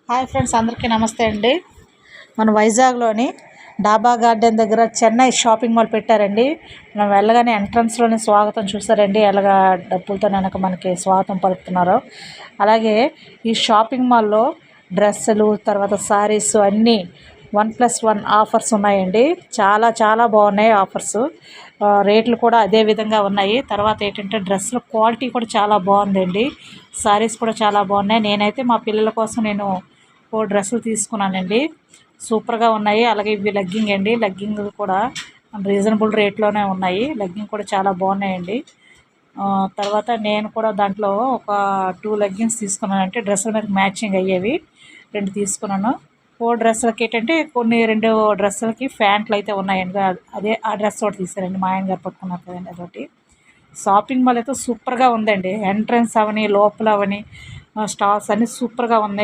Hi friends, అందరికీ నమస్తే అండి. మన వైజాగ్లోని డాబా గార్డెన్ దగ్గర చెన్నై షాపింగ్ మాల్ పెట్టారండి. మనం వెళ్ళగానే ఎంట్రన్స్లోనే స్వాగతం చూసారండి, ఎలాగా డబ్బులతో వెనక మనకి స్వాగతం పలుకుతున్నారో. అలాగే ఈ షాపింగ్ మాల్లో డ్రెస్సులు, తర్వాత శారీస్ అన్నీ 1+1 ఆఫర్స్ ఉన్నాయండి. చాలా చాలా బాగున్నాయి ఆఫర్స్. రేట్లు కూడా అదే విధంగా ఉన్నాయి. తర్వాత ఏంటంటే డ్రెస్సుల క్వాలిటీ కూడా చాలా బాగుందండి. శారీస్ కూడా చాలా బాగున్నాయి. నేనైతే మా పిల్లల కోసం నేను 4 డ్రెస్సులు తీసుకున్నానండి. సూపర్గా ఉన్నాయి. అలాగే ఇవి లెగ్గింగ్ అండి. లెగ్గింగ్ కూడా రీజనబుల్ రేట్లోనే ఉన్నాయి. లెగ్గింగ్ కూడా చాలా బాగున్నాయండి. తర్వాత నేను కూడా దాంట్లో ఒక 2 లెగ్గిన్స్ తీసుకున్నాను. అంటే డ్రెస్సుల మీద మ్యాచింగ్ అయ్యేవి 2 తీసుకున్నాను. 4 డ్రెస్సులకి ఏంటంటే కొన్ని 2 డ్రెస్సులకి ప్యాంట్లు అయితే ఉన్నాయండి. అదే ఆ డ్రెస్ ఒకటి తీసారండి. మా ఆయన గారు పట్టుకున్నారు కదండి అదొకటి. షాపింగ్ మాల్ అయితే సూపర్గా ఉందండి. ఎంట్రన్స్ అవని, లోపల అవని, స్టాల్స్ అన్నీ సూపర్గా ఉన్నాయి.